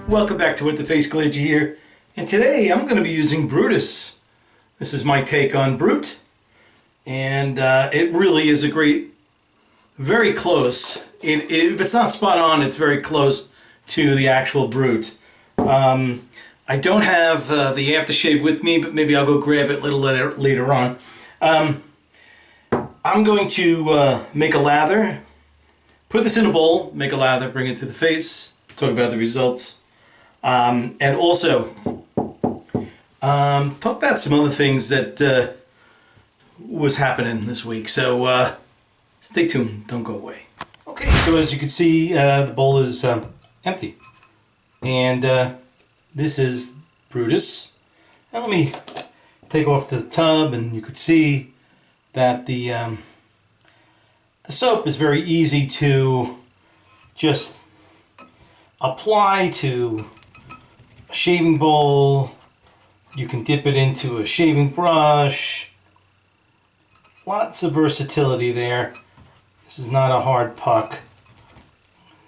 Welcome back to With the Face Glitch here, and today I'm going to be using Brutis. This is my take on Brut, and it really is a great, very close. If it's not spot on, it's very close to the actual Brut. I don't have the aftershave with me, but maybe I'll go grab it a little later on. I'm going to make a lather, put this in a bowl, make a lather, bring it to the face, talk about the results. And also talk about some other things that was happening this week. So stay tuned, don't go away. Okay, so as you can see, the bowl is empty, and this is Brutis. Now let me take off the tub, and you could see that the soap is very easy to just apply to a shaving bowl. You can dip it into a shaving brush. Lots of versatility there. This is not a hard puck.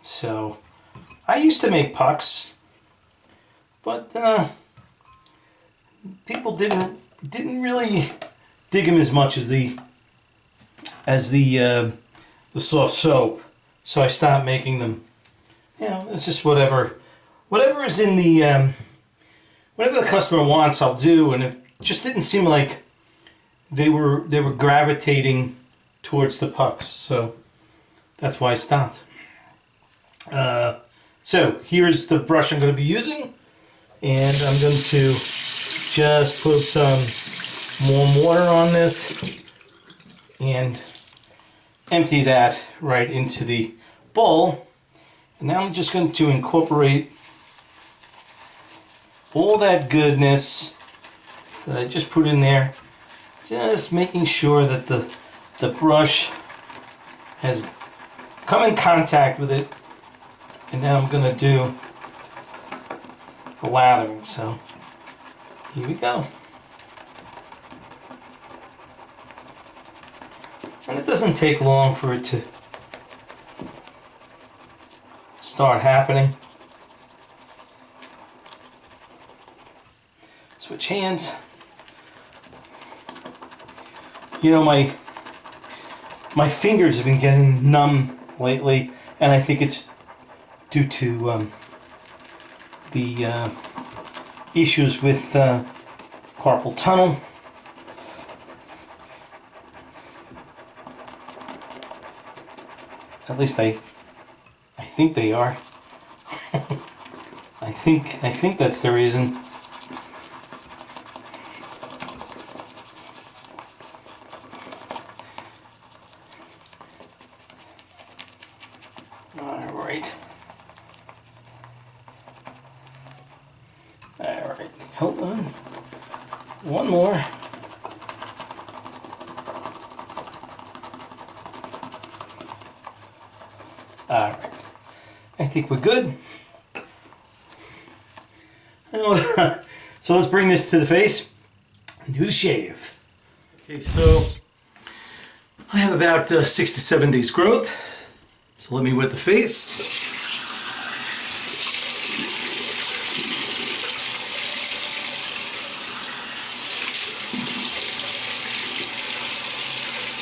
So I used to make pucks, but people didn't really dig them as much as the soft soap. So I stopped making them. You know, it's just whatever is in the whatever the customer wants, I'll do, and it just didn't seem like they were gravitating towards the pucks, so that's why I stopped. So here's the brush I'm going to be using, and I'm going to just put some warm water on this and empty that right into the bowl. And now I'm just going to incorporate all that goodness that I just put in there, just making sure that the brush has come in contact with it. And now I'm going to do the lathering. So here we go. And it doesn't take long for it to start happening. Switch hands. You know, my fingers have been getting numb lately, and I think it's due to the issues with carpal tunnel. At least I think they are. I think that's the reason. All right. Hold on. One more. All right. I think we're good. So let's bring this to the face and do the shave. Okay, so I have about 6 to 7 days growth. So let me wet the face.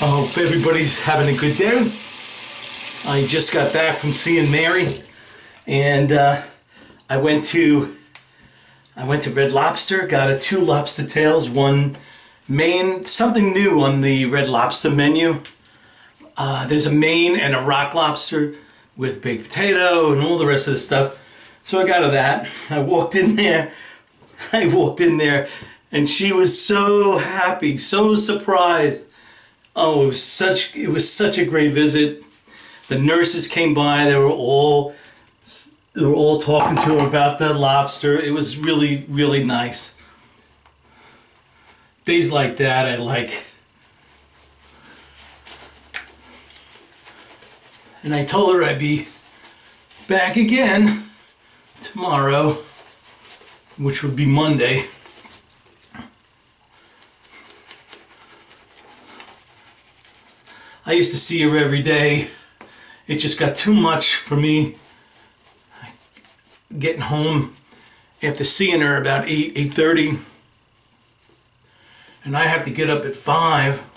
I hope everybody's having a good day. I just got back from seeing Mary, and I went to Red Lobster, got 2 lobster tails, one Maine, something new on the Red Lobster menu. There's a Maine and a rock lobster with baked potato and all the rest of the stuff. So I got her that. I walked in there, and she was so happy, so surprised. Oh, it was such a great visit. The nurses came by. They were all talking to her about the lobster. It was really, really nice. Days like that I like. And I told her I'd be back again tomorrow, which would be Monday. I used to see her every day. It just got too much for me getting home after seeing her about 8:30. And I have to get up at 5.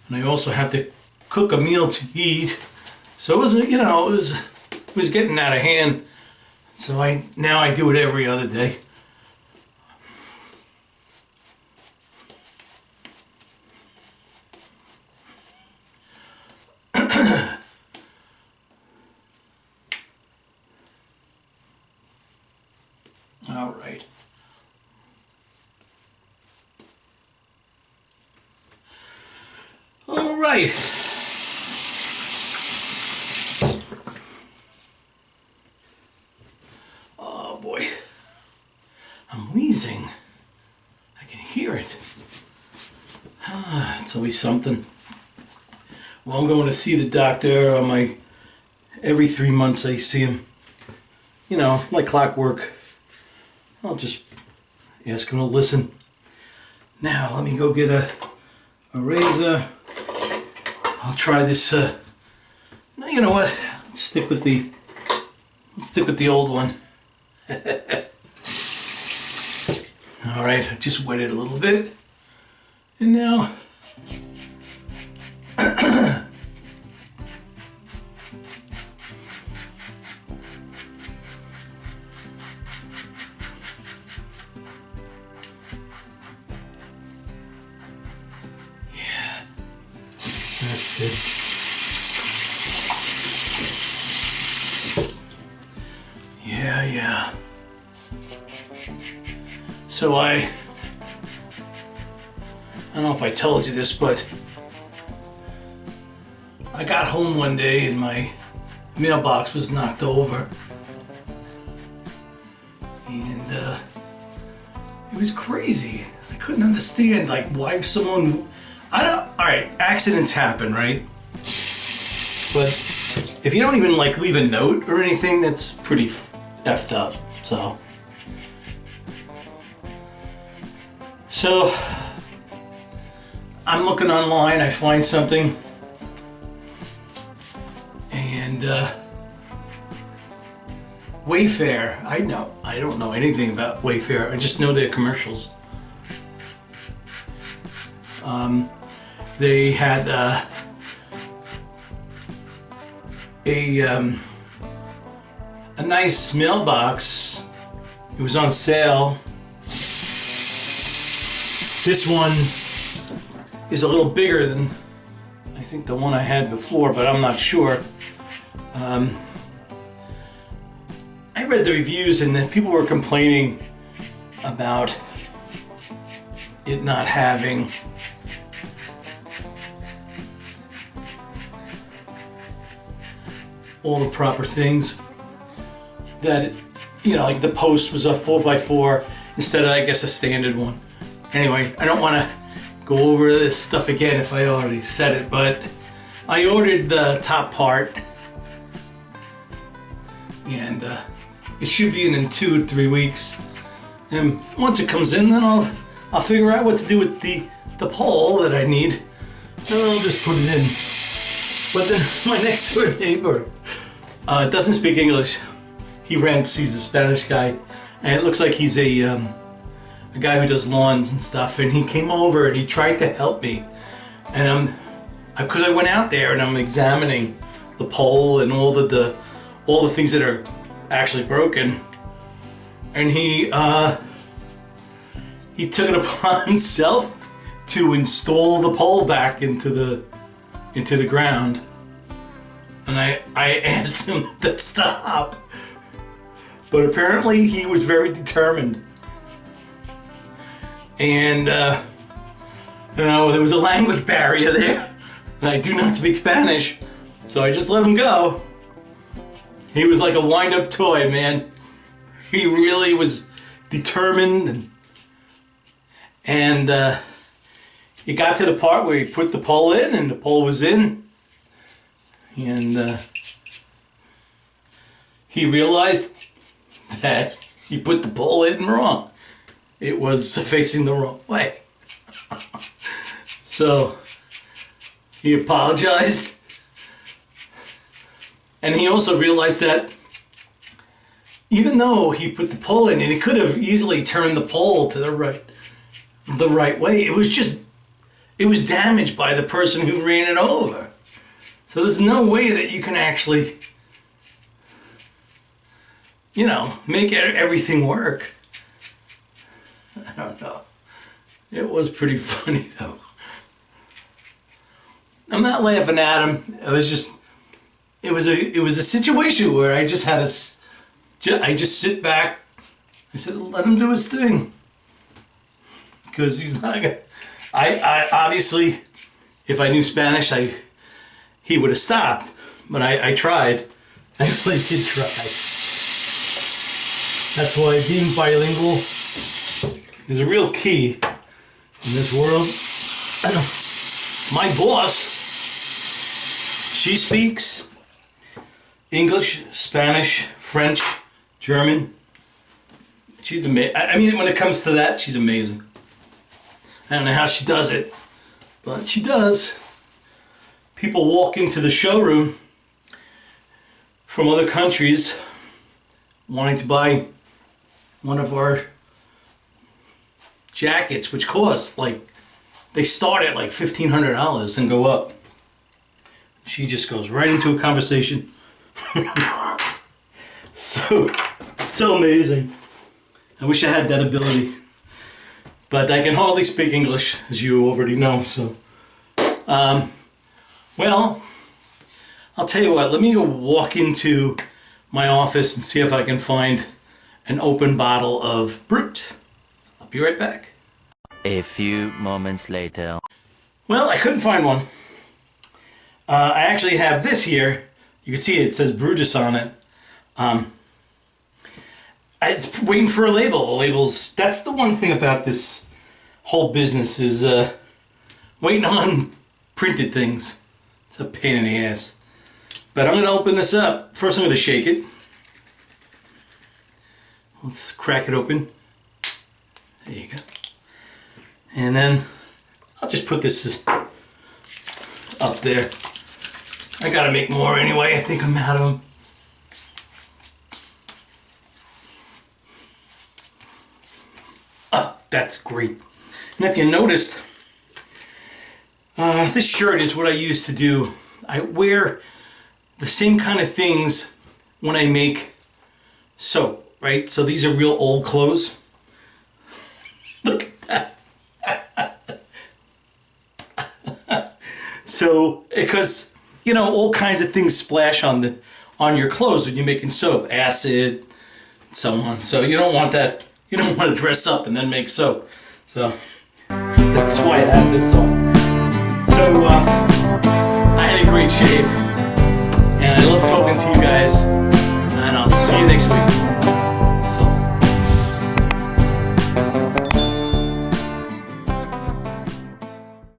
And I also have to cook a meal to eat. So it was, you know, it was getting out of hand. So now I do it every other day. All right. All right. Oh boy. I'm wheezing. I can hear it. It's always something. Well, I'm going to see the doctor on every 3 months I see him. You know, like clockwork. I'll just ask him to listen. Now, let me go get a razor. I'll try this, no, you know what? Let's stick with the old one. All right, I just wet it a little bit. And now, that's good. Yeah. So I don't know if I told you this, but I got home one day and my mailbox was knocked over. And it was crazy. I couldn't understand, like, why someone... Alright, accidents happen, right? But if you don't even, like, leave a note or anything, that's pretty effed up, so... So, I'm looking online, I find something, and Wayfair, I don't know anything about Wayfair, I just know their commercials. They had a nice mailbox. It was on sale. This one is a little bigger than I think the one I had before, but I'm not sure. I read the reviews and then people were complaining about it not having all the proper things. That, like the post was a 4x4 instead of, I guess, a standard one. Anyway, I don't want to go over this stuff again if I already said it, but I ordered the top part, and it should be in 2 or 3 weeks. And once it comes in, then I'll figure out what to do with the pole that I need, and I'll just put it in. But then my next door neighbor doesn't speak English. He rents. He's a Spanish guy, and it looks like he's a guy who does lawns and stuff. And he came over and he tried to help me, and because I went out there and I'm examining the pole and all the things that are actually broken, and he took it upon himself to install the pole back into the ground. And I asked him to stop, but apparently he was very determined. And there was a language barrier there, and I do not speak Spanish, so I just let him go. He was like a wind-up toy, man. He really was determined, and he got to the part where he put the pole in, and the pole was in. And he realized that he put the pole in wrong. It was facing the wrong way. So he apologized. And he also realized that even though he put the pole in, and he could have easily turned the pole to the right way, it was damaged by the person who ran it over. So there's no way that you can actually, you know, make everything work. I don't know. It was pretty funny though. I'm not laughing at him. It was a situation where I just had I just sit back. I said, let him do his thing. Because he's not gonna, I obviously, if I knew Spanish, he would have stopped. But I tried. I really did try. That's why being bilingual is a real key in this world. My boss, she speaks English, Spanish, French, German. She's amazing. I mean, when it comes to that, she's amazing. I don't know how she does it, but she does. People walk into the showroom from other countries wanting to buy one of our jackets, which cost they start at like $1,500 and go up. She just goes right into a conversation. So amazing. I wish I had that ability. But I can hardly speak English, as you already know. So, well, I'll tell you what. Let me go walk into my office and see if I can find an open bottle of Brut. I'll be right back. A few moments later. Well, I couldn't find one. I actually have this here. You can see it says Brutis on it. It's waiting for a label. The labels, that's the one thing about this whole business is waiting on printed things. It's a pain in the ass. But I'm going to open this up. First I'm going to shake it. Let's crack it open. There you go. And then I'll just put this up there. I gotta make more anyway. I think I'm out of them. Oh, that's great. And if you noticed, this shirt is what I used to do. I wear the same kind of things when I make soap, right? So these are real old clothes. Look at that. So, because, you know, all kinds of things splash on your clothes when you're making soap, acid, and so on. So you don't want that. You don't want to dress up and then make soap. So that's why I have this on. So I had a great shave, and I love talking to you guys.